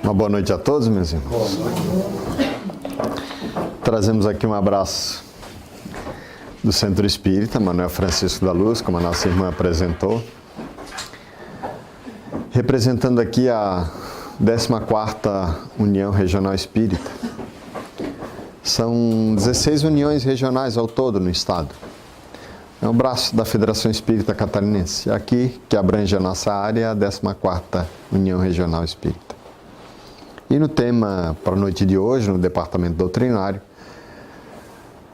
Uma boa noite a todos, meus irmãos. Boa noite. Trazemos aqui um abraço do Centro Espírita, Manuel Francisco da Luz, como a nossa irmã apresentou, representando aqui a 14ª União Regional Espírita. São 16 uniões regionais ao todo no estado. É um braço da Federação Espírita Catarinense. Aqui, que abrange a nossa área, é a 14ª União Regional Espírita. E no tema para a noite de hoje, no Departamento Doutrinário,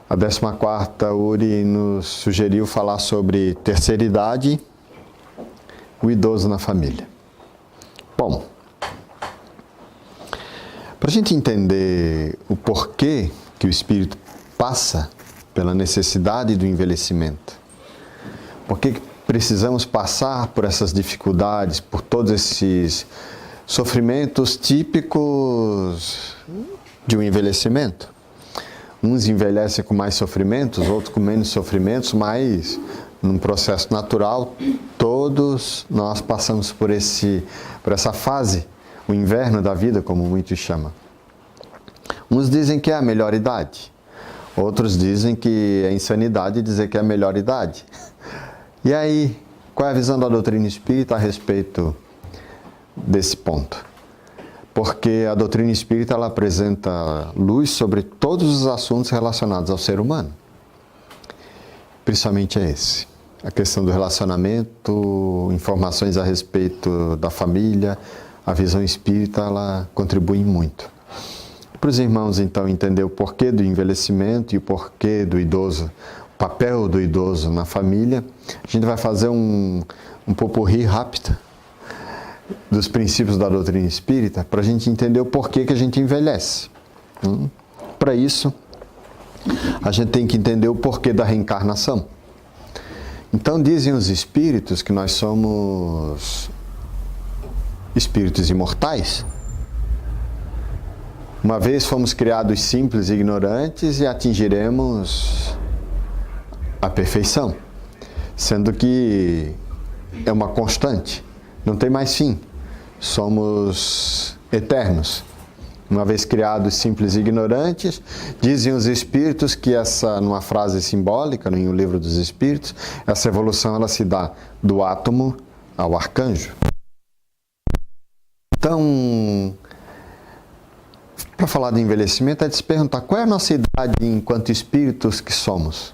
a 14ª URI nos sugeriu falar sobre terceira idade, o idoso na família. Bom, para a gente entender o porquê que o espírito passa pela necessidade do envelhecimento, por que precisamos passar por essas dificuldades, por todos esses sofrimentos típicos de um envelhecimento. Uns envelhecem com mais sofrimentos, outros com menos sofrimentos, mas num processo natural, todos nós passamos por essa fase, o inverno da vida, como muitos chamam. Uns dizem que é a melhor idade, outros dizem que é insanidade dizer que é a melhor idade. E aí, qual é a visão da doutrina espírita a respeito desse ponto? Porque a doutrina espírita ela apresenta luz sobre todos os assuntos relacionados ao ser humano. Principalmente é esse. A questão do relacionamento, informações a respeito da família, a visão espírita, ela contribui muito. Para os irmãos, então, entender o porquê do envelhecimento e o porquê do idoso, o papel do idoso na família, a gente vai fazer um popurrí rápido dos princípios da doutrina espírita para a gente entender o porquê que a gente envelhece. Para isso, a gente tem que entender o porquê da reencarnação. Então, dizem os espíritos que nós somos espíritos imortais. Uma vez fomos criados simples e ignorantes e atingiremos a perfeição, sendo que é uma constante, não tem mais fim. Somos eternos. Uma vez criados simples e ignorantes, dizem os espíritos que numa frase simbólica, em um livro dos espíritos, essa evolução ela se dá do átomo ao arcanjo. Então, para falar de envelhecimento, é de se perguntar qual é a nossa idade enquanto espíritos que somos.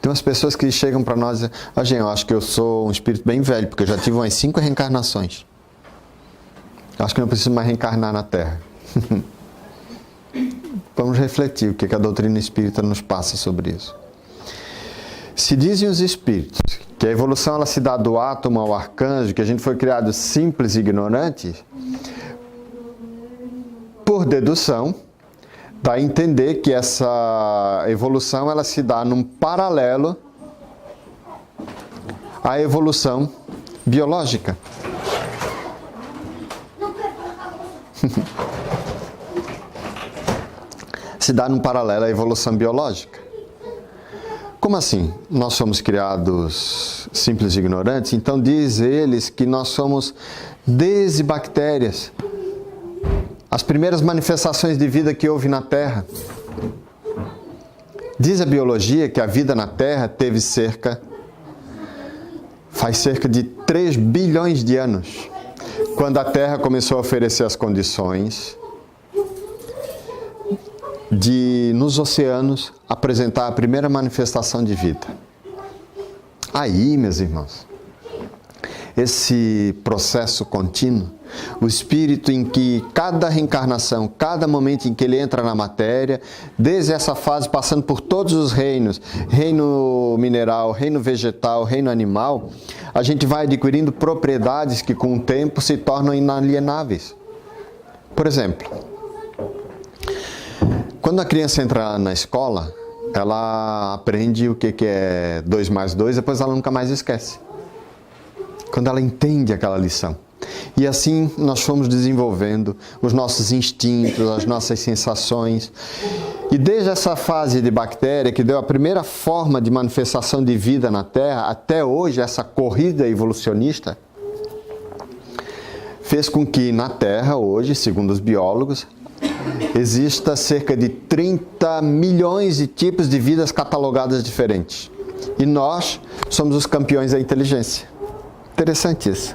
Tem umas pessoas que chegam para nós e dizem, gente, eu acho que eu sou um espírito bem velho, porque eu já tive umas 5 reencarnações. Acho que não preciso mais reencarnar na Terra. Vamos refletir o que a doutrina espírita nos passa sobre isso. Se dizem os espíritos que a evolução ela se dá do átomo ao arcanjo, que a gente foi criado simples e ignorante, por dedução, dá a entender que essa evolução ela se dá num paralelo à evolução biológica. Se dá num paralelo à evolução biológica. Como assim? Nós somos criados simples e ignorantes, então diz eles que nós somos desde bactérias. As primeiras manifestações de vida que houve na Terra. Diz a biologia que a vida na Terra faz cerca de 3 bilhões de anos, quando a Terra começou a oferecer as condições de, nos oceanos, apresentar a primeira manifestação de vida. Aí, meus irmãos, esse processo contínuo, o espírito em que cada reencarnação, cada momento em que ele entra na matéria, desde essa fase passando por todos os reinos, reino mineral, reino vegetal, reino animal, a gente vai adquirindo propriedades que com o tempo se tornam inalienáveis. Por exemplo, quando a criança entra na escola, ela aprende o que é 2 mais 2, depois ela nunca mais esquece. Quando ela entende aquela lição. E assim nós fomos desenvolvendo os nossos instintos, as nossas sensações. E desde essa fase de bactéria, que deu a primeira forma de manifestação de vida na Terra, até hoje, essa corrida evolucionista, fez com que na Terra, hoje, segundo os biólogos, exista cerca de 30 milhões de tipos de vidas catalogadas diferentes. E nós somos os campeões da inteligência. Interessante isso.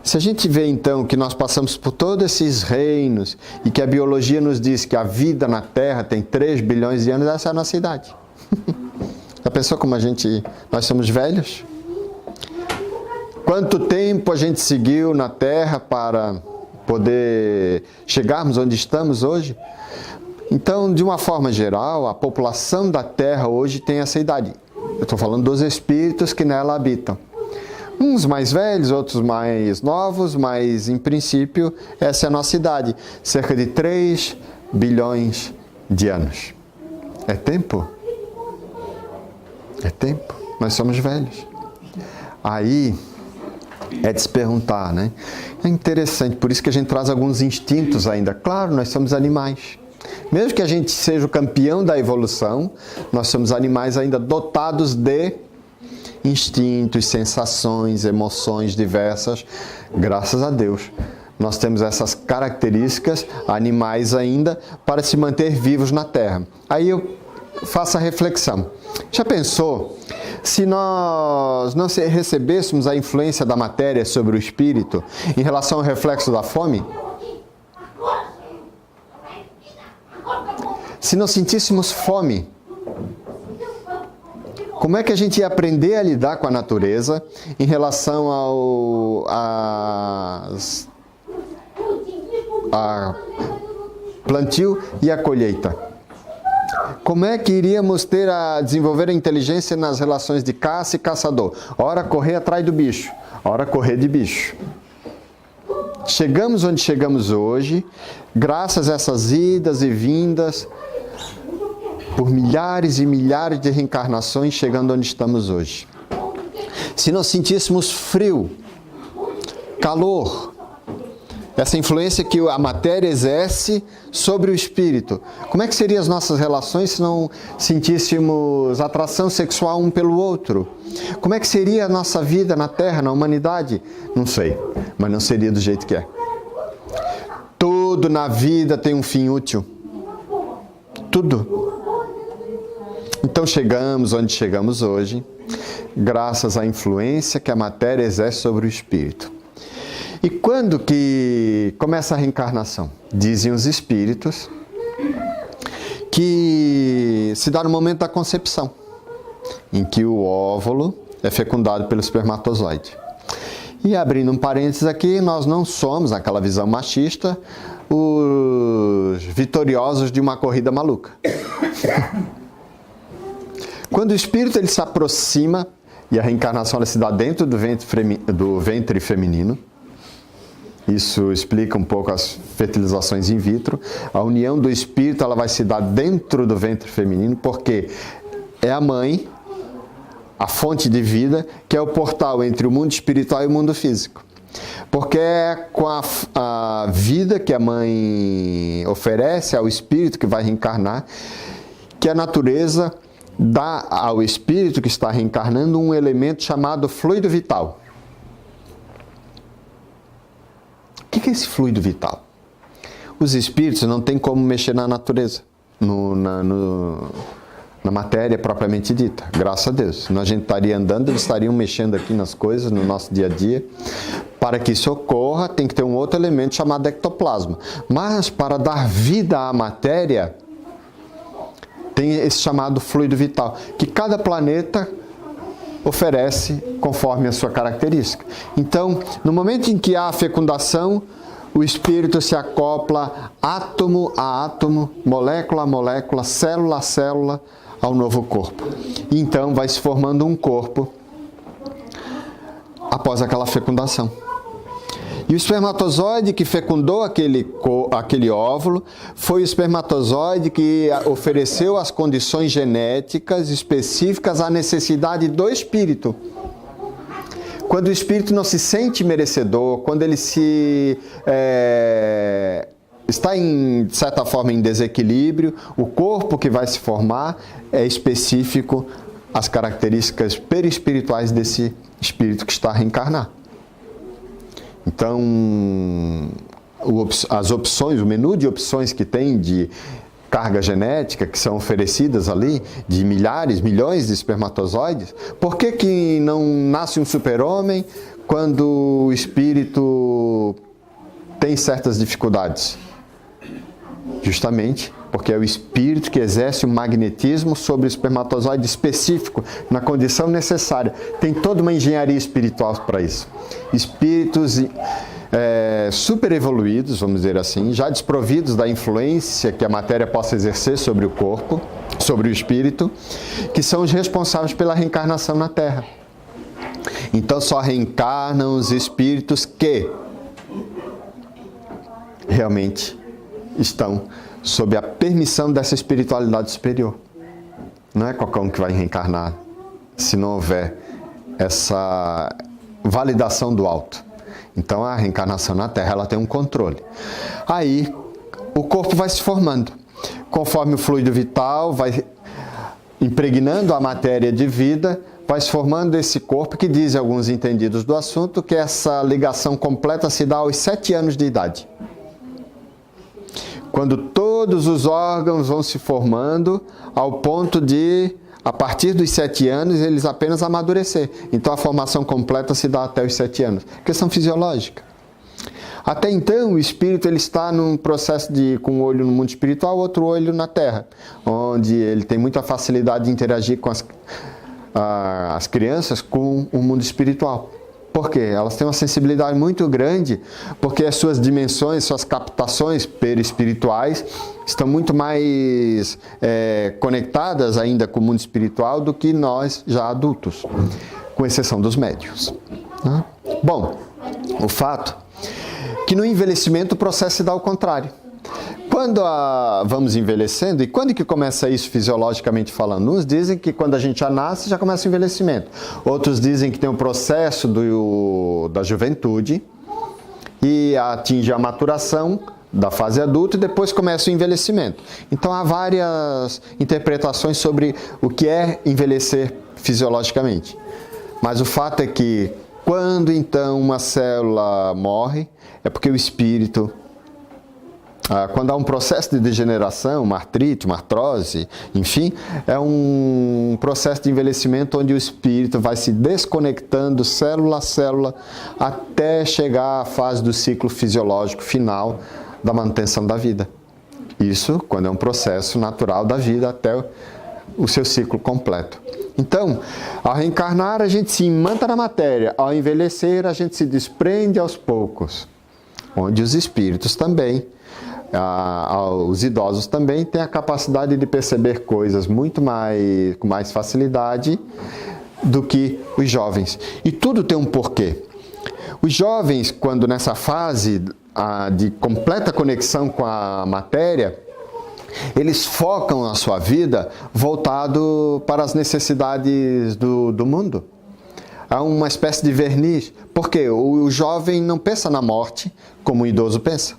Se a gente vê então que nós passamos por todos esses reinos e que a biologia nos diz que a vida na Terra tem 3 bilhões de anos, essa é a nossa idade. Já pensou como nós somos velhos? Quanto tempo a gente seguiu na Terra para poder chegarmos onde estamos hoje? Então, de uma forma geral, a população da Terra hoje tem essa idade. Eu estou falando dos espíritos que nela habitam. Uns mais velhos, outros mais novos, mas em princípio essa é a nossa idade. Cerca de 3 bilhões de anos. É tempo? É tempo. Nós somos velhos. Aí é de se perguntar, né? É interessante, por isso que a gente traz alguns instintos ainda. Claro, nós somos animais. Mesmo que a gente seja o campeão da evolução, nós somos animais ainda dotados de instintos, sensações, emoções diversas. Graças a Deus, nós temos essas características animais ainda para se manter vivos na Terra. Aí eu faço a reflexão. Já pensou se nós não recebêssemos a influência da matéria sobre o espírito em relação ao reflexo da fome? Se não sentíssemos fome, como é que a gente ia aprender a lidar com a natureza em relação ao plantio e a colheita? Como é que iríamos desenvolver a inteligência nas relações de caça e caçador? Ora correr atrás do bicho, ora correr de bicho. Chegamos onde chegamos hoje, graças a essas idas e vindas, por milhares e milhares de reencarnações, chegando onde estamos hoje. Se nós sentíssemos frio, calor, essa influência que a matéria exerce sobre o espírito, como é que seriam as nossas relações se não sentíssemos atração sexual um pelo outro? Como é que seria a nossa vida na Terra, na humanidade? Não sei, mas não seria do jeito que é. Tudo na vida tem um fim útil. Tudo. Então chegamos onde chegamos hoje, graças à influência que a matéria exerce sobre o espírito. E quando que começa a reencarnação? Dizem os espíritos que se dá no momento da concepção, em que o óvulo é fecundado pelo espermatozoide. E abrindo um parênteses aqui, nós não somos, naquela visão machista, os vitoriosos de uma corrida maluca. Quando o espírito ele se aproxima, e a reencarnação ela se dá dentro do ventre feminino, isso explica um pouco as fertilizações in vitro, a união do espírito ela vai se dar dentro do ventre feminino, porque é a mãe, a fonte de vida, que é o portal entre o mundo espiritual e o mundo físico. Porque é com a vida que a mãe oferece ao espírito que vai reencarnar, que a natureza dá ao espírito que está reencarnando um elemento chamado fluido vital. O que é esse fluido vital? Os espíritos não têm como mexer na natureza, na matéria propriamente dita, graças a Deus. Senão a gente estaria andando, eles estariam mexendo aqui nas coisas, no nosso dia a dia. Para que isso ocorra, tem que ter um outro elemento chamado ectoplasma. Mas para dar vida à matéria, tem esse chamado fluido vital, que cada planeta oferece conforme a sua característica. Então, no momento em que há a fecundação, o espírito se acopla átomo a átomo, molécula a molécula, célula a célula, ao novo corpo. E então vai se formando um corpo após aquela fecundação. E o espermatozoide que fecundou aquele óvulo foi o espermatozoide que ofereceu as condições genéticas específicas à necessidade do espírito. Quando o espírito não se sente merecedor, quando ele está de certa forma em desequilíbrio, o corpo que vai se formar é específico às características perispirituais desse espírito que está a reencarnar. Então, as opções, o menu de opções que tem de carga genética que são oferecidas ali, de milhares, milhões de espermatozoides, por que não nasce um super-homem quando o espírito tem certas dificuldades? Justamente porque é o espírito que exerce o magnetismo sobre o espermatozoide específico, na condição necessária. Tem toda uma engenharia espiritual para isso. Espíritos super evoluídos, vamos dizer assim, já desprovidos da influência que a matéria possa exercer sobre o corpo, sobre o espírito, que são os responsáveis pela reencarnação na Terra. Então só reencarnam os espíritos que realmente estão sob a permissão dessa espiritualidade superior. Não é qualquer um que vai reencarnar se não houver essa validação do alto. Então a reencarnação na Terra, ela tem um controle. Aí o corpo vai se formando. Conforme o fluido vital vai impregnando a matéria de vida, vai se formando esse corpo que dizem alguns entendidos do assunto que essa ligação completa se dá aos 7 anos de idade. Quando todos os órgãos vão se formando ao ponto de, a partir dos 7 anos, eles apenas amadurecer. Então a formação completa se dá até os 7 anos. Questão fisiológica. Até então o espírito ele está num processo com um olho no mundo espiritual, outro olho na Terra, onde ele tem muita facilidade de interagir com as crianças com o mundo espiritual. Por quê? Elas têm uma sensibilidade muito grande, porque as suas dimensões, suas captações perispirituais estão muito mais conectadas ainda com o mundo espiritual do que nós já adultos, com exceção dos médiuns. Bom, o fato é que no envelhecimento o processo se dá ao contrário. Quando vamos envelhecendo, e quando que começa isso fisiologicamente falando? Uns dizem que quando a gente já nasce, já começa o envelhecimento. Outros dizem que tem um processo da juventude e atinge a maturação da fase adulta e depois começa o envelhecimento. Então há várias interpretações sobre o que é envelhecer fisiologicamente. Mas o fato é que quando então uma célula morre, é porque o espírito... Quando há um processo de degeneração, uma artrite, uma artrose, enfim, é um processo de envelhecimento onde o espírito vai se desconectando célula a célula até chegar à fase do ciclo fisiológico final da manutenção da vida. Isso quando é um processo natural da vida até o seu ciclo completo. Então, ao reencarnar, a gente se imanta na matéria, ao envelhecer, a gente se desprende aos poucos, onde os espíritos também, os idosos também têm a capacidade de perceber coisas com mais facilidade do que os jovens. E tudo tem um porquê. Os jovens, quando nessa fase de completa conexão com a matéria, eles focam a sua vida voltado para as necessidades do mundo. Há uma espécie de verniz, porque o jovem não pensa na morte como o idoso pensa.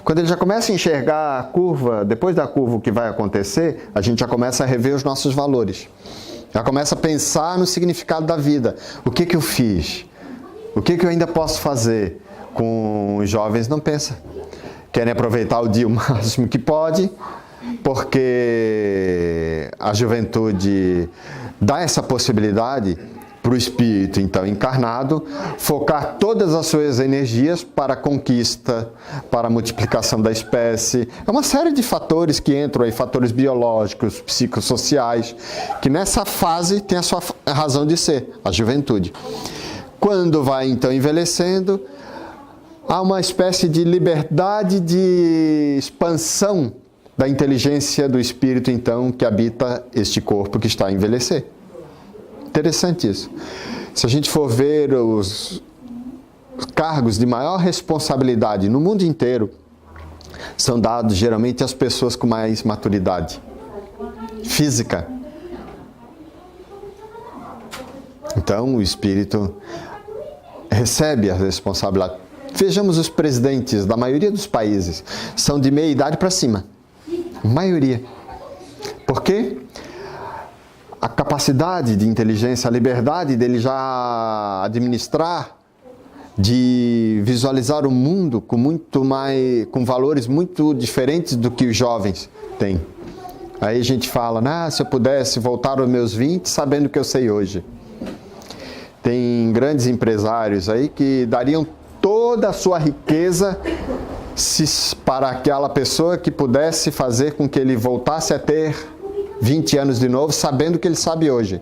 Quando ele já começa a enxergar a curva, depois da curva o que vai acontecer, a gente já começa a rever os nossos valores. Já começa a pensar no significado da vida. O que eu fiz? O que eu ainda posso fazer? Com os jovens não pensa. Querem aproveitar o dia o máximo que pode, porque a juventude dá essa possibilidade para o espírito, então, encarnado, focar todas as suas energias para a conquista, para a multiplicação da espécie. É uma série de fatores que entram aí, fatores biológicos, psicossociais, que nessa fase tem a sua razão de ser, a juventude. Quando vai, então, envelhecendo, há uma espécie de liberdade de expansão da inteligência do espírito, então, que habita este corpo que está a envelhecer. Interessante isso. Se a gente for ver os cargos de maior responsabilidade no mundo inteiro, são dados geralmente às pessoas com mais maturidade física. Então, o espírito recebe a responsabilidade. Vejamos os presidentes da maioria dos países, são de meia idade para cima. Maioria. Por quê? A capacidade de inteligência, a liberdade dele já administrar de visualizar o mundo com valores muito diferentes do que os jovens têm. Aí a gente fala, se eu pudesse voltar aos meus 20 sabendo o que eu sei hoje. Tem grandes empresários aí que dariam toda a sua riqueza para aquela pessoa que pudesse fazer com que ele voltasse a ter 20 anos de novo, sabendo o que ele sabe hoje.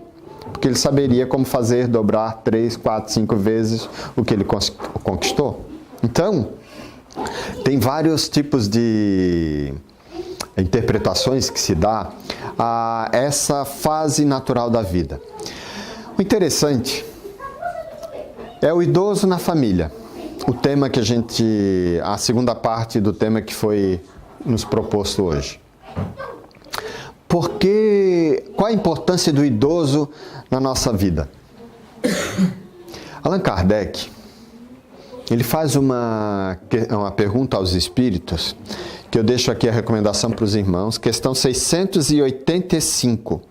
Porque ele saberia como fazer dobrar 3, 4, 5 vezes o que ele conquistou. Então, tem vários tipos de interpretações que se dá a essa fase natural da vida. O interessante é o idoso na família. O tema que a segunda parte do tema que foi nos proposto hoje. Qual a importância do idoso na nossa vida? Allan Kardec, ele faz uma pergunta aos espíritos, que eu deixo aqui a recomendação para os irmãos, questão 685.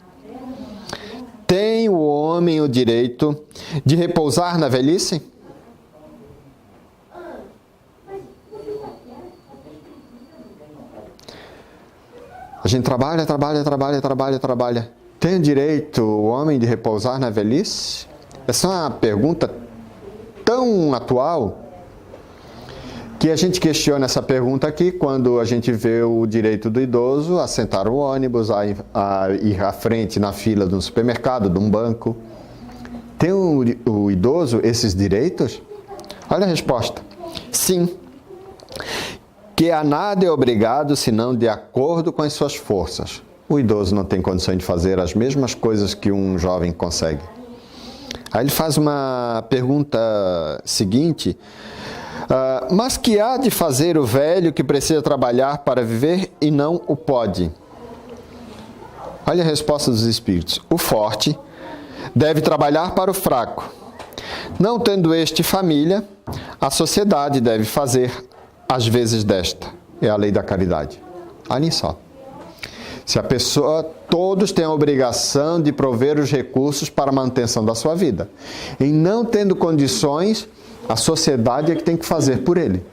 Tem o homem o direito de repousar na velhice? A gente trabalha. Tem o direito o homem de repousar na velhice? Essa é uma pergunta tão atual que a gente questiona essa pergunta aqui quando a gente vê o direito do idoso a sentar no ônibus, a ir à frente na fila de um supermercado, de um banco. Tem o idoso esses direitos? Olha a resposta. Sim. Que a nada é obrigado, senão de acordo com as suas forças. O idoso não tem condições de fazer as mesmas coisas que um jovem consegue. Aí ele faz uma pergunta seguinte, mas que há de fazer o velho que precisa trabalhar para viver e não o pode? Olha a resposta dos espíritos. O forte deve trabalhar para o fraco. Não tendo este família, a sociedade deve fazer às vezes desta. É a lei da caridade. Olhem só. Se a pessoa, todos têm a obrigação de prover os recursos para a manutenção da sua vida. Em não tendo condições, a sociedade é que tem que fazer por ele.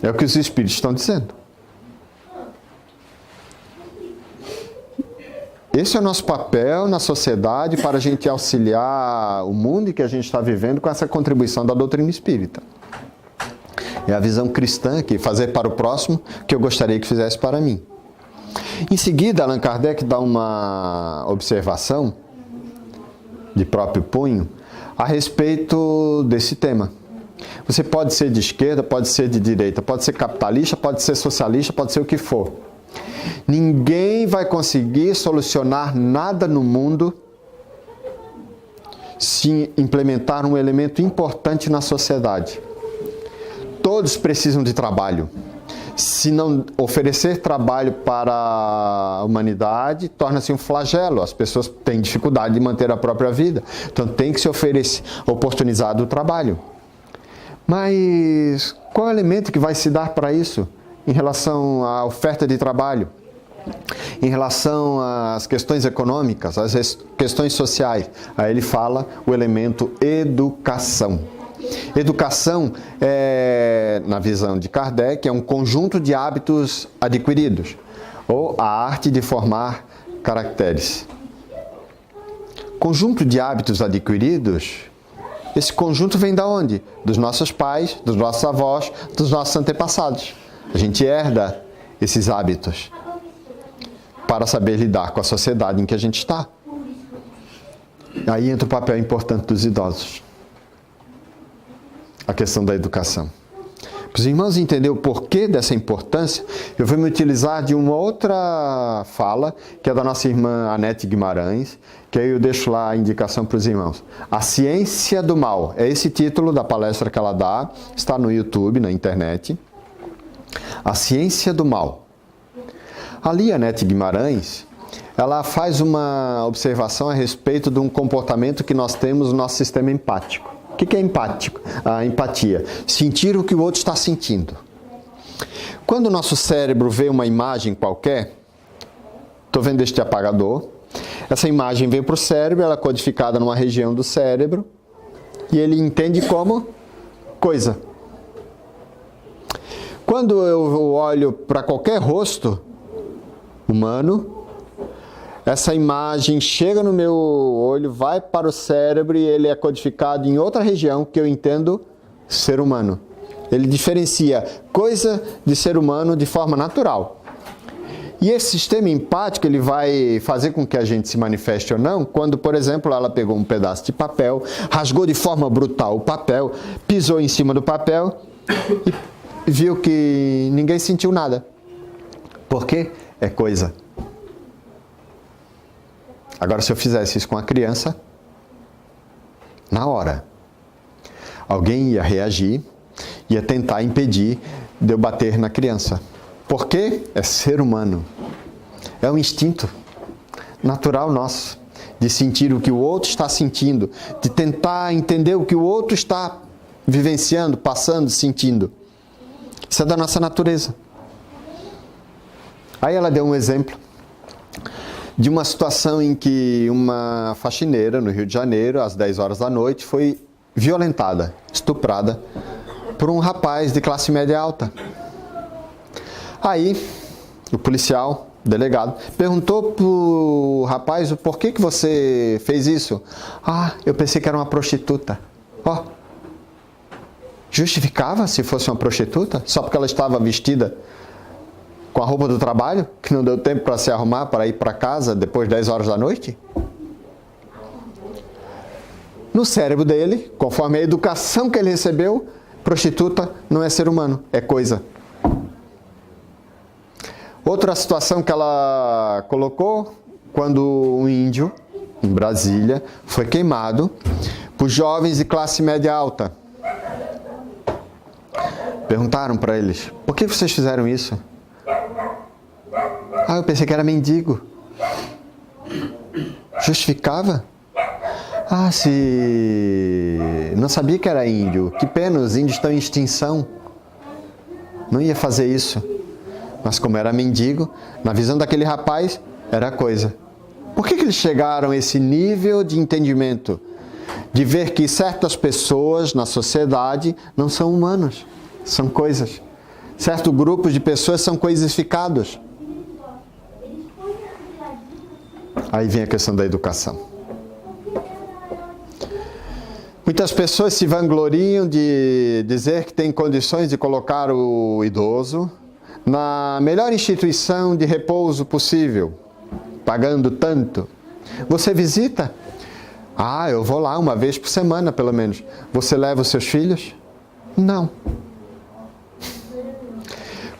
É o que os espíritos estão dizendo. Esse é o nosso papel na sociedade para a gente auxiliar o mundo que a gente está vivendo com essa contribuição da doutrina espírita. É a visão cristã que fazer para o próximo que eu gostaria que fizesse para mim. Em seguida, Allan Kardec dá uma observação de próprio punho a respeito desse tema. Você pode ser de esquerda, pode ser de direita, pode ser capitalista, pode ser socialista, pode ser o que for. Ninguém vai conseguir solucionar nada no mundo se implementar um elemento importante na sociedade. Todos precisam de trabalho. Se não oferecer trabalho para a humanidade, torna-se um flagelo. As pessoas têm dificuldade de manter a própria vida. Então tem que se oportunizar o trabalho. Mas qual é o elemento que vai se dar para isso em relação à oferta de trabalho? Em relação às questões econômicas, às questões sociais? Aí ele fala o elemento educação. Educação, na visão de Kardec, é um conjunto de hábitos adquiridos, ou a arte de formar caracteres. Conjunto de hábitos adquiridos, esse conjunto vem da onde? Dos nossos pais, dos nossos avós, dos nossos antepassados. A gente herda esses hábitos para saber lidar com a sociedade em que a gente está. Aí entra o papel importante dos idosos. A questão da educação. Para os irmãos entenderem o porquê dessa importância, eu vou me utilizar de uma outra fala, que é da nossa irmã Anete Guimarães, que aí eu deixo lá a indicação para os irmãos. A Ciência do Mal. É esse título da palestra que ela dá, está no YouTube, na internet. A Ciência do Mal. Ali, a Anete Guimarães, ela faz uma observação a respeito de um comportamento que nós temos no nosso sistema empático. O que é empático? A empatia. Sentir o que o outro está sentindo. Quando o nosso cérebro vê uma imagem qualquer, estou vendo este apagador, essa imagem vem para o cérebro, ela é codificada numa região do cérebro, e ele entende como coisa. Quando eu olho para qualquer rosto humano, essa imagem chega no meu olho, vai para o cérebro e ele é codificado em outra região que eu entendo ser humano. Ele diferencia coisa de ser humano de forma natural. E esse sistema empático, ele vai fazer com que a gente se manifeste ou não, quando, por exemplo, ela pegou um pedaço de papel, rasgou de forma brutal o papel, pisou em cima do papel e viu que ninguém sentiu nada. Por quê? É coisa. Agora, se eu fizesse isso com a criança, na hora, alguém ia reagir, ia tentar impedir de eu bater na criança. Por quê? É ser humano. É um instinto natural nosso, de sentir o que o outro está sentindo, de tentar entender o que o outro está vivenciando, passando, sentindo. Isso é da nossa natureza. Aí ela deu um exemplo de uma situação em que uma faxineira no Rio de Janeiro, às 10 horas da noite, foi violentada, estuprada por um rapaz de classe média alta. Aí, o policial, delegado, perguntou pro rapaz o porquê que você fez isso. Ah, eu pensei que era uma prostituta. Ó, justificava se fosse uma prostituta? Só porque ela estava vestida com a roupa do trabalho, que não deu tempo para se arrumar para ir para casa depois de 10 horas da noite? No cérebro dele, conforme a educação que ele recebeu, prostituta não é ser humano, é coisa. Outra situação que ela colocou, quando um índio, em Brasília, foi queimado por jovens de classe média alta. Perguntaram para eles, por que vocês fizeram isso? Ah, eu pensei que era mendigo. Justificava? Ah, se... não sabia que era índio. Que pena, os índios estão em extinção. Não ia fazer isso. Mas como era mendigo, na visão daquele rapaz, era coisa. Por que eles chegaram a esse nível de entendimento? De ver que certas pessoas na sociedade não são humanos, são coisas. Certos grupos de pessoas são coisificados. Aí vem a questão da educação. Muitas pessoas se vangloriam de dizer que têm condições de colocar o idoso na melhor instituição de repouso possível, pagando tanto. Você visita? Ah, eu vou lá uma vez por semana, pelo menos. Você leva os seus filhos? Não.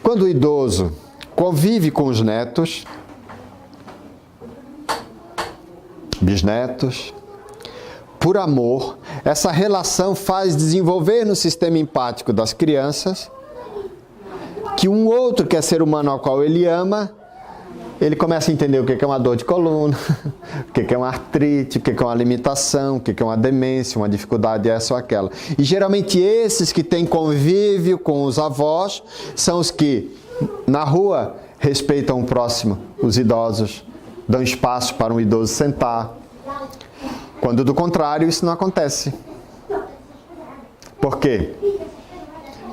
Quando o idoso convive com os netos, bisnetos, por amor, essa relação faz desenvolver no sistema empático das crianças que um outro que é ser humano ao qual ele ama, ele começa a entender o que é uma dor de coluna, o que é uma artrite, o que é uma limitação, o que é uma demência, uma dificuldade essa ou aquela. E geralmente esses que têm convívio com os avós são os que, na rua, respeitam o próximo, os idosos, dão espaço para um idoso sentar. Quando do contrário, isso não acontece. Por quê?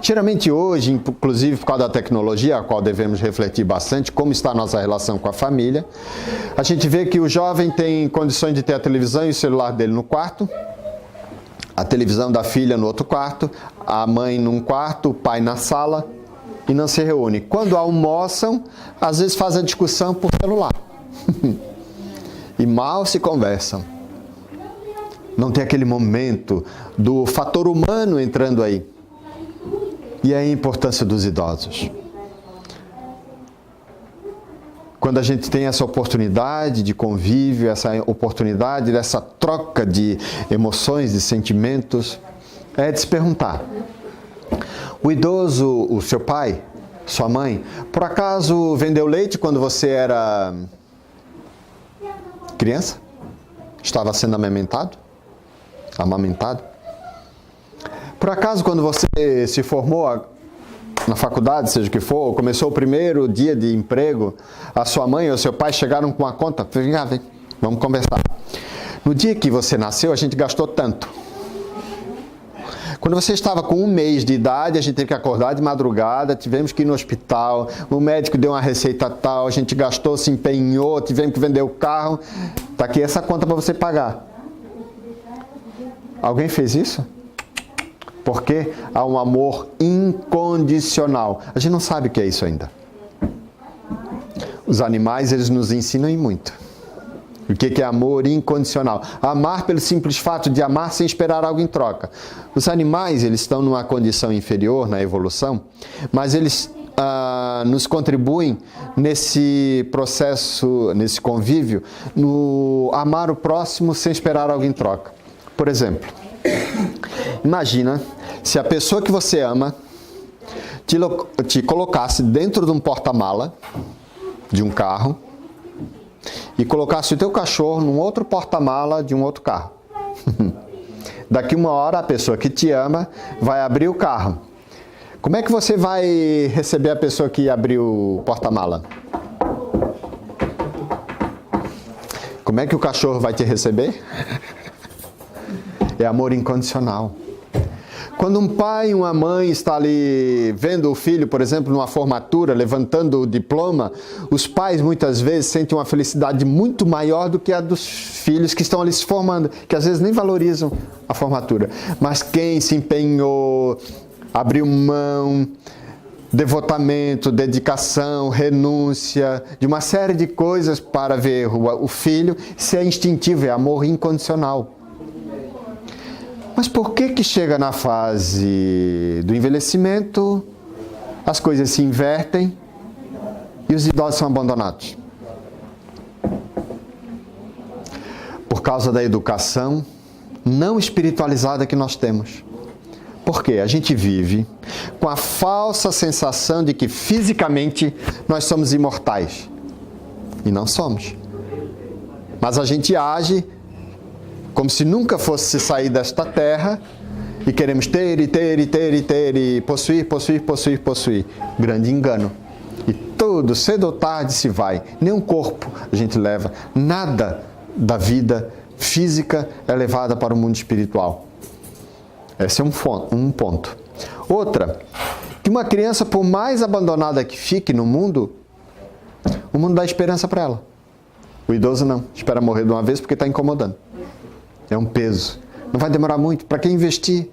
Geralmente hoje, inclusive por causa da tecnologia, a qual devemos refletir bastante, como está a nossa relação com a família, a gente vê que o jovem tem condições de ter a televisão e o celular dele no quarto, a televisão da filha no outro quarto, a mãe num quarto, o pai na sala, e não se reúne. Quando almoçam, às vezes fazem a discussão por celular. E mal se conversam. Não tem aquele momento do fator humano entrando aí. E aí a importância dos idosos. Quando a gente tem essa oportunidade de convívio, essa oportunidade dessa troca de emoções, de sentimentos, é de se perguntar. O idoso, o seu pai, sua mãe, por acaso vendeu leite quando você era criança? Estava sendo amamentado? Por acaso, quando você se formou na faculdade, seja o que for, começou o primeiro dia de emprego, a sua mãe ou seu pai chegaram com a conta? Vem, vamos conversar. No dia que você nasceu, a gente gastou tanto. Quando você estava com 1 mês de idade, a gente teve que acordar de madrugada, tivemos que ir no hospital, o médico deu uma receita tal, a gente gastou, se empenhou, tivemos que vender o carro. Está aqui essa conta para você pagar. Alguém fez isso? Porque há um amor incondicional. A gente não sabe o que é isso ainda. Os animais, eles nos ensinam muito. O que é amor incondicional? Amar pelo simples fato de amar sem esperar algo em troca. Os animais, eles estão numa condição inferior na evolução, mas eles nos contribuem nesse processo, nesse convívio, no amar o próximo sem esperar algo em troca. Por exemplo, imagina se a pessoa que você ama te colocasse dentro de um porta-mala de um carro e colocasse o teu cachorro num outro porta-mala de um outro carro. Daqui 1 hora, a pessoa que te ama vai abrir o carro. Como é que você vai receber a pessoa que abriu o porta-mala? Como é que o cachorro vai te receber? É amor incondicional. Quando um pai e uma mãe está ali vendo o filho, por exemplo, numa formatura, levantando o diploma, os pais muitas vezes sentem uma felicidade muito maior do que a dos filhos que estão ali se formando, que às vezes nem valorizam a formatura. Mas quem se empenhou, abriu mão, devotamento, dedicação, renúncia, de uma série de coisas para ver o filho, isso é instintivo, é amor incondicional. Mas por que chega na fase do envelhecimento, as coisas se invertem e os idosos são abandonados? Por causa da educação não espiritualizada que nós temos. Porque a gente vive com a falsa sensação de que fisicamente nós somos imortais. E não somos. Mas a gente age como se nunca fosse sair desta terra e queremos ter, e possuir. Grande engano. E tudo, cedo ou tarde, se vai. Nenhum corpo a gente leva. Nada da vida física é levada para o mundo espiritual. Esse é um ponto. Outra, que uma criança, por mais abandonada que fique no mundo, o mundo dá esperança para ela. O idoso não. Espera morrer de uma vez porque está incomodando. É um peso. Não vai demorar muito. Para que investir?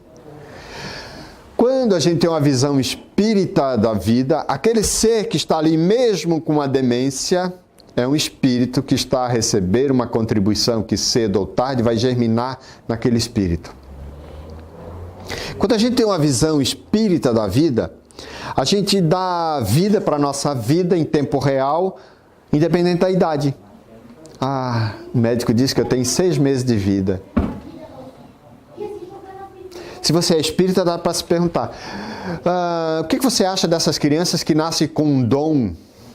Quando a gente tem uma visão espírita da vida, aquele ser que está ali mesmo com a demência é um espírito que está a receber uma contribuição que cedo ou tarde vai germinar naquele espírito. Quando a gente tem uma visão espírita da vida, a gente dá vida para a nossa vida em tempo real, independente da idade. O médico disse que eu tenho 6 meses de vida. Se você é espírita, dá para se perguntar, o que você acha dessas crianças que nascem com um dom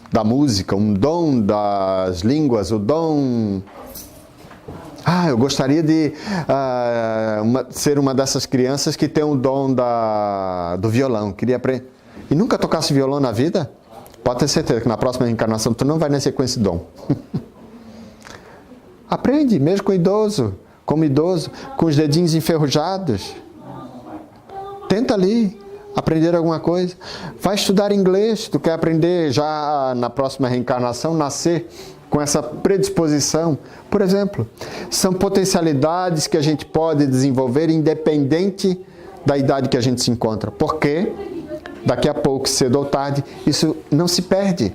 da música, um dom das línguas, o dom... eu gostaria de ser uma dessas crianças que tem o dom do violão. Queria aprender. E nunca tocasse violão na vida? Pode ter certeza que na próxima reencarnação tu não vai nascer com esse dom. Aprende, mesmo como idoso, com os dedinhos enferrujados. Tenta ali aprender alguma coisa. Vai estudar inglês, tu quer aprender já na próxima reencarnação, nascer com essa predisposição. Por exemplo, são potencialidades que a gente pode desenvolver independente da idade que a gente se encontra. Porque daqui a pouco, cedo ou tarde, isso não se perde.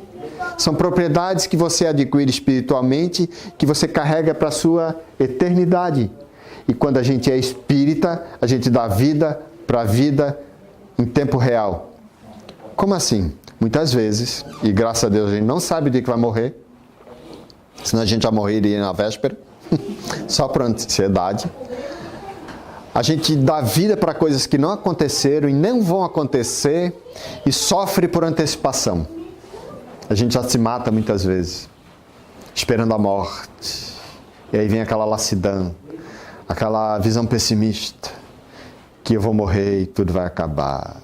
São propriedades que você adquire espiritualmente, que você carrega para a sua eternidade. E quando a gente é espírita, a gente dá vida para a vida em tempo real. Como assim? Muitas vezes, e graças a Deus a gente não sabe o dia que vai morrer, senão a gente já morreria na véspera, só por ansiedade. A gente dá vida para coisas que não aconteceram e não vão acontecer e sofre por antecipação. A gente já se mata muitas vezes, esperando a morte. E aí vem aquela lassidão, aquela visão pessimista, que eu vou morrer e tudo vai acabar.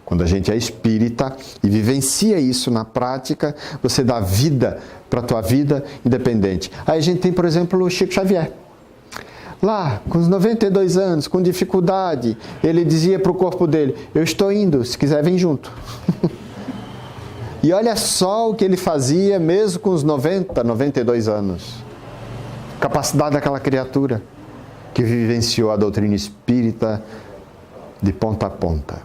Quando a gente é espírita e vivencia isso na prática, você dá vida para a tua vida independente. Aí a gente tem, por exemplo, o Chico Xavier. Lá, com os 92 anos, com dificuldade, ele dizia para o corpo dele, eu estou indo, se quiser vem junto. E olha só o que ele fazia mesmo com os 90, 92 anos. Capacidade daquela criatura que vivenciou a doutrina espírita de ponta a ponta,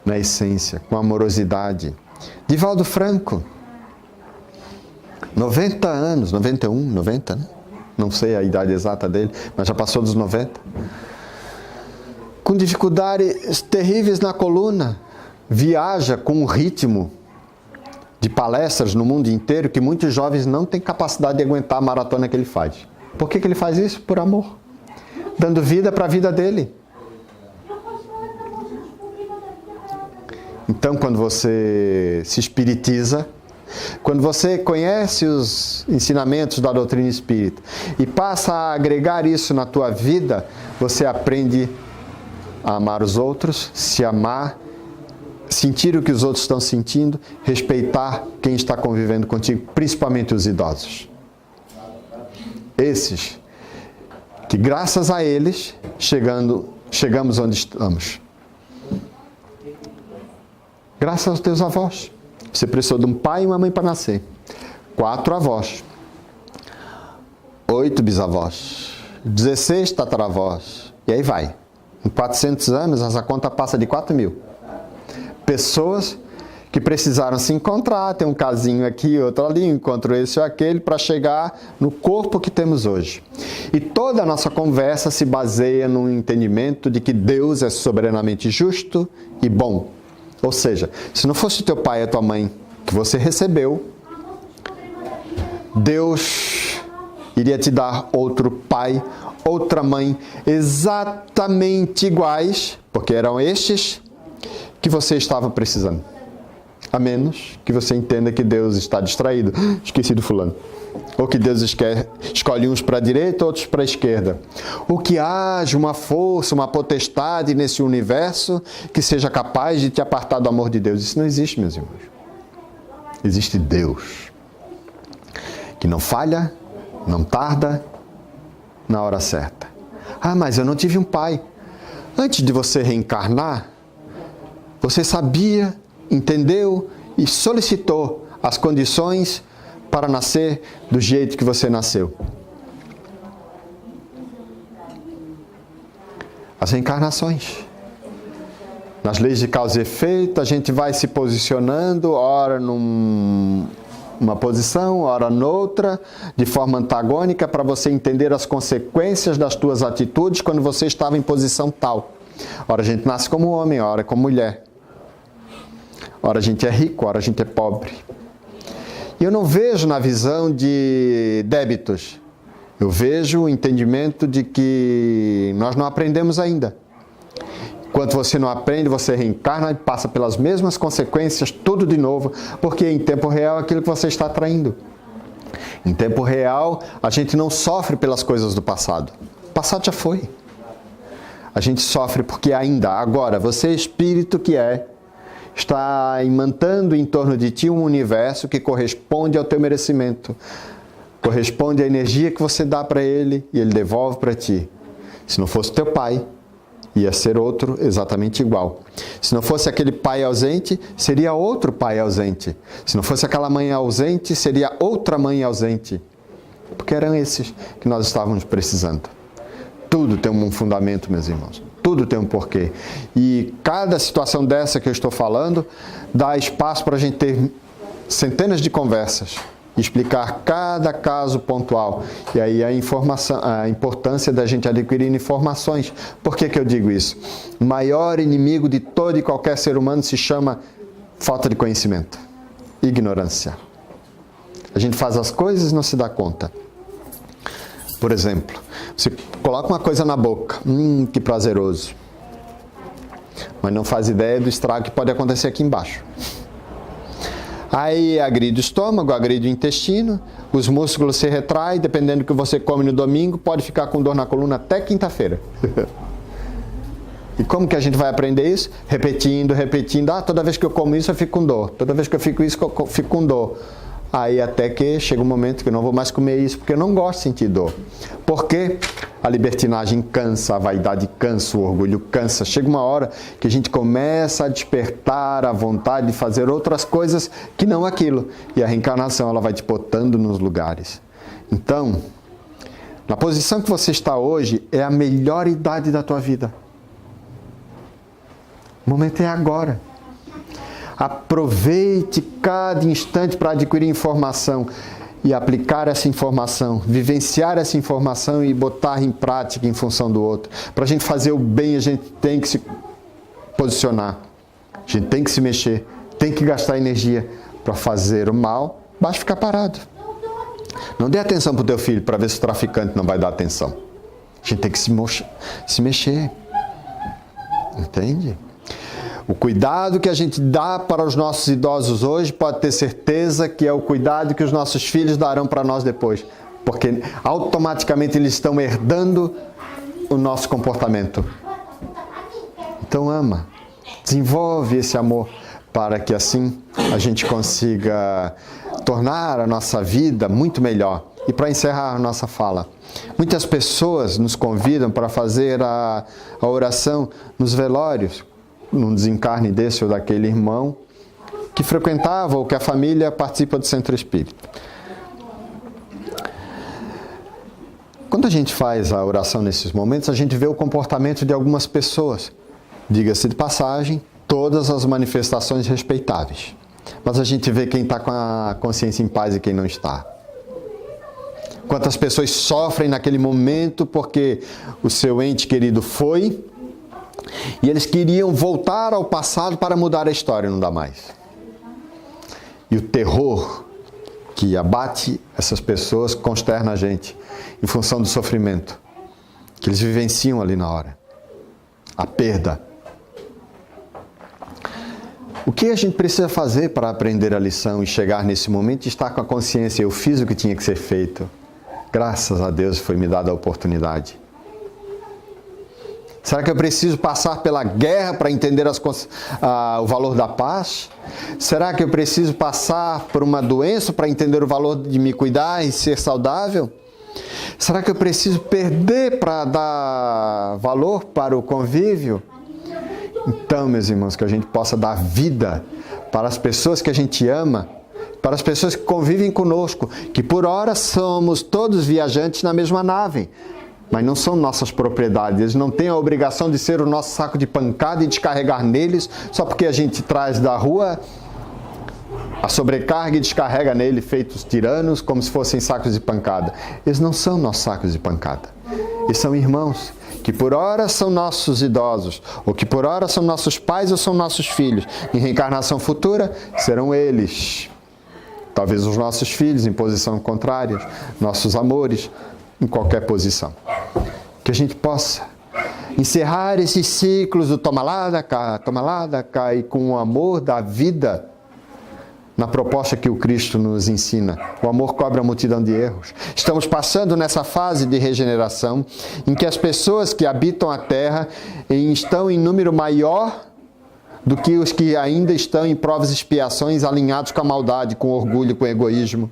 na essência, com amorosidade. Divaldo Franco, 90 anos, 91, 90, né? Não sei a idade exata dele, mas já passou dos 90. Com dificuldades terríveis na coluna, viaja com um ritmo de palestras no mundo inteiro que muitos jovens não têm capacidade de aguentar a maratona que ele faz. Por que ele faz isso? Por amor. Dando vida para a vida dele. Então, quando você se espiritiza, quando você conhece os ensinamentos da doutrina espírita e passa a agregar isso na tua vida, você aprende a amar os outros, se amar, sentir o que os outros estão sentindo, respeitar quem está convivendo contigo, principalmente os idosos. Esses que graças a eles chegamos onde estamos. Graças aos teus avós. Você precisou de um pai e uma mãe para nascer. 4 avós. 8 bisavós. 16 tataravós. E aí vai. Em 400 anos, essa conta passa de 4.000. Pessoas que precisaram se encontrar, tem um casinho aqui, outro ali, encontro esse ou aquele, para chegar no corpo que temos hoje. E toda a nossa conversa se baseia no entendimento de que Deus é soberanamente justo e bom. Ou seja, se não fosse teu pai e a tua mãe que você recebeu, Deus iria te dar outro pai, outra mãe, exatamente iguais, porque eram estes que você estava precisando. A menos que você entenda que Deus está distraído. Esqueci do fulano. Ou que Deus escolhe uns para a direita, outros para a esquerda. Ou que haja uma força, uma potestade nesse universo que seja capaz de te apartar do amor de Deus. Isso não existe, meus irmãos. Existe Deus, que não falha, não tarda, na hora certa. Ah, mas eu não tive um pai. Antes de você reencarnar, você sabia, entendeu e solicitou as condições para nascer do jeito que você nasceu. As reencarnações. Nas leis de causa e efeito, a gente vai se posicionando, ora numa posição, ora noutra, de forma antagônica, para você entender as consequências das tuas atitudes quando você estava em posição tal. Ora a gente nasce como homem, ora como mulher. Ora a gente é rico, ora a gente é pobre. E eu não vejo na visão de débitos. Eu vejo o entendimento de que nós não aprendemos ainda. Enquanto você não aprende, você reencarna e passa pelas mesmas consequências, tudo de novo, porque em tempo real é aquilo que você está atraindo. Em tempo real, a gente não sofre pelas coisas do passado. O passado já foi. A gente sofre porque ainda, agora, você é espírito que está imantando em torno de ti um universo que corresponde ao teu merecimento. Corresponde à energia que você dá para ele e ele devolve para ti. Se não fosse teu pai, ia ser outro exatamente igual. Se não fosse aquele pai ausente, seria outro pai ausente. Se não fosse aquela mãe ausente, seria outra mãe ausente. Porque eram esses que nós estávamos precisando. Tudo tem um fundamento, meus irmãos. Tudo tem um porquê. E cada situação dessa que eu estou falando dá espaço para a gente ter centenas de conversas e explicar cada caso pontual. E aí a importância da gente adquirir informações. Por que eu digo isso? O maior inimigo de todo e qualquer ser humano se chama falta de conhecimento. Ignorância. A gente faz as coisas e não se dá conta. Por exemplo, você coloca uma coisa na boca, que prazeroso, mas não faz ideia do estrago que pode acontecer aqui embaixo. Aí agride o estômago, agride o intestino, os músculos se retraem, dependendo do que você come no domingo, pode ficar com dor na coluna até quinta-feira. E como que a gente vai aprender isso? Repetindo. Toda vez que eu como isso eu fico com dor, toda vez que eu fico isso eu fico com dor. Aí até que chega um momento que eu não vou mais comer isso, porque eu não gosto de sentir dor. Porque a libertinagem cansa, a vaidade cansa, o orgulho cansa. Chega uma hora que a gente começa a despertar a vontade de fazer outras coisas que não aquilo. E a reencarnação, ela vai te botando nos lugares. Então, na posição que você está hoje, é a melhor idade da tua vida. O momento é agora. Aproveite cada instante para adquirir informação e aplicar essa informação, vivenciar essa informação e botar em prática em função do outro. Para a gente fazer o bem, a gente tem que se posicionar, a gente tem que se mexer, tem que gastar energia. Para fazer o mal, basta ficar parado. Não dê atenção para o teu filho para ver se o traficante não vai dar atenção. A gente tem que se mexer. Entende? O cuidado que a gente dá para os nossos idosos hoje, pode ter certeza que é o cuidado que os nossos filhos darão para nós depois. Porque automaticamente eles estão herdando o nosso comportamento. Então ama, desenvolve esse amor para que assim a gente consiga tornar a nossa vida muito melhor. E para encerrar a nossa fala, muitas pessoas nos convidam para fazer a oração nos velórios, num desencarne desse ou daquele irmão que frequentava ou que a família participa do centro espírita. Quando a gente faz a oração nesses momentos, a gente vê o comportamento de algumas pessoas. Diga-se de passagem, todas as manifestações respeitáveis. Mas a gente vê quem está com a consciência em paz e quem não está. Quantas pessoas sofrem naquele momento porque o seu ente querido foi e eles queriam voltar ao passado para mudar a história, não dá mais. E o terror que abate essas pessoas consterna a gente em função do sofrimento que eles vivenciam ali na hora. A perda. O que a gente precisa fazer para aprender a lição e chegar nesse momento e estar com a consciência? Eu fiz o que tinha que ser feito. Graças a Deus foi me dada a oportunidade. Será que eu preciso passar pela guerra para entender o valor da paz? Será que eu preciso passar por uma doença para entender o valor de me cuidar e ser saudável? Será que eu preciso perder para dar valor para o convívio? Então, meus irmãos, que a gente possa dar vida para as pessoas que a gente ama, para as pessoas que convivem conosco, que por hora somos todos viajantes na mesma nave, mas não são nossas propriedades. Eles não têm a obrigação de ser o nosso saco de pancada e descarregar neles, só porque a gente traz da rua a sobrecarga e descarrega nele feitos tiranos, como se fossem sacos de pancada. Eles não são nossos sacos de pancada. Eles são irmãos, que por hora são nossos idosos, ou que por hora são nossos pais ou são nossos filhos. Em reencarnação futura, serão eles. Talvez os nossos filhos em posição contrária, nossos amores em qualquer posição. Que a gente possa encerrar esses ciclos do toma lá da cá, e com o amor da vida na proposta que o Cristo nos ensina. O amor cobre a multidão de erros. Estamos passando nessa fase de regeneração em que as pessoas que habitam a Terra estão em número maior do que os que ainda estão em provas e expiações alinhados com a maldade, com o orgulho, com o egoísmo.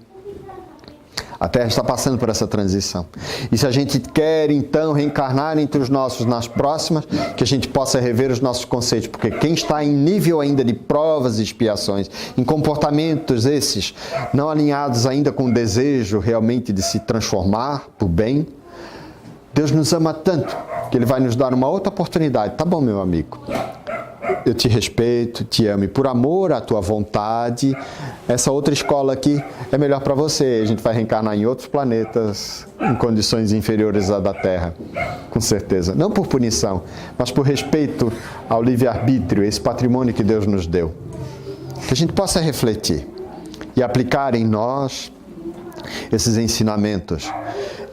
A Terra está passando por essa transição. E se a gente quer, então, reencarnar entre os nossos nas próximas, que a gente possa rever os nossos conceitos. Porque quem está em nível ainda de provas e expiações, em comportamentos esses, não alinhados ainda com o desejo realmente de se transformar por bem, Deus nos ama tanto que Ele vai nos dar uma outra oportunidade. Tá bom, meu amigo? Eu te respeito, te amo e por amor à tua vontade, essa outra escola aqui é melhor para você. A gente vai reencarnar em outros planetas, em condições inferiores à da Terra, com certeza. Não por punição, mas por respeito ao livre-arbítrio, esse patrimônio que Deus nos deu. Que a gente possa refletir e aplicar em nós esses ensinamentos.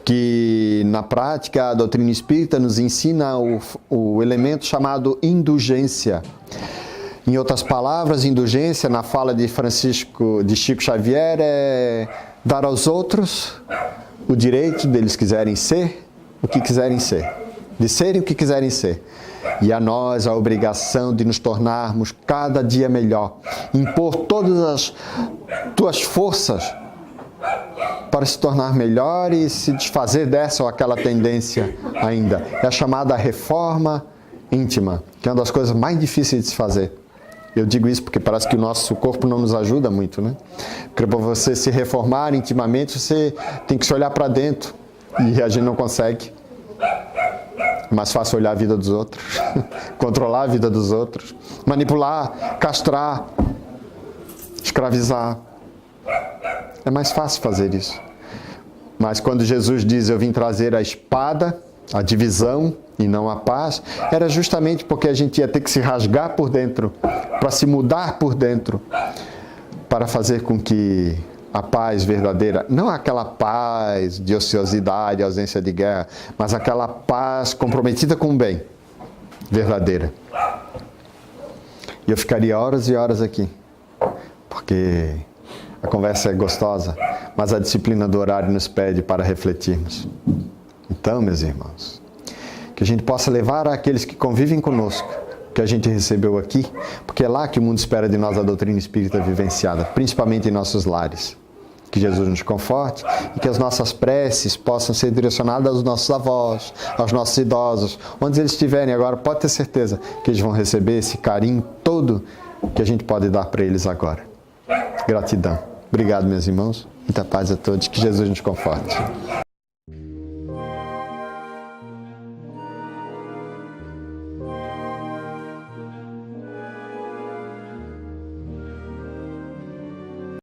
Que na prática a doutrina espírita nos ensina o elemento chamado indulgência. Em outras palavras, indulgência, na fala de Chico Xavier, é dar aos outros o direito deles quiserem ser o que quiserem ser, de serem o que quiserem ser. E a nós a obrigação de nos tornarmos cada dia melhor, impor todas as tuas forças para se tornar melhor e se desfazer dessa ou aquela tendência ainda. É a chamada reforma íntima, que é uma das coisas mais difíceis de se fazer. Eu digo isso porque parece que o nosso corpo não nos ajuda muito, né? Porque para você se reformar intimamente, você tem que se olhar para dentro e a gente não consegue. É mais fácil olhar a vida dos outros, controlar a vida dos outros, manipular, castrar, escravizar. É mais fácil fazer isso. Mas quando Jesus diz, eu vim trazer a espada, a divisão e não a paz, era justamente porque a gente ia ter que se rasgar por dentro, para se mudar por dentro, para fazer com que a paz verdadeira, não aquela paz de ociosidade, ausência de guerra, mas aquela paz comprometida com o bem, verdadeira. E eu ficaria horas e horas aqui, porque a conversa é gostosa, mas a disciplina do horário nos pede para refletirmos. Então, meus irmãos, que a gente possa levar àqueles que convivem conosco, que a gente recebeu aqui, porque é lá que o mundo espera de nós a doutrina espírita vivenciada, principalmente em nossos lares. Que Jesus nos conforte e que as nossas preces possam ser direcionadas aos nossos avós, aos nossos idosos, onde eles estiverem agora, pode ter certeza que eles vão receber esse carinho todo que a gente pode dar para eles agora. Gratidão. Obrigado, meus irmãos. Muita paz a todos. Que Jesus nos conforte.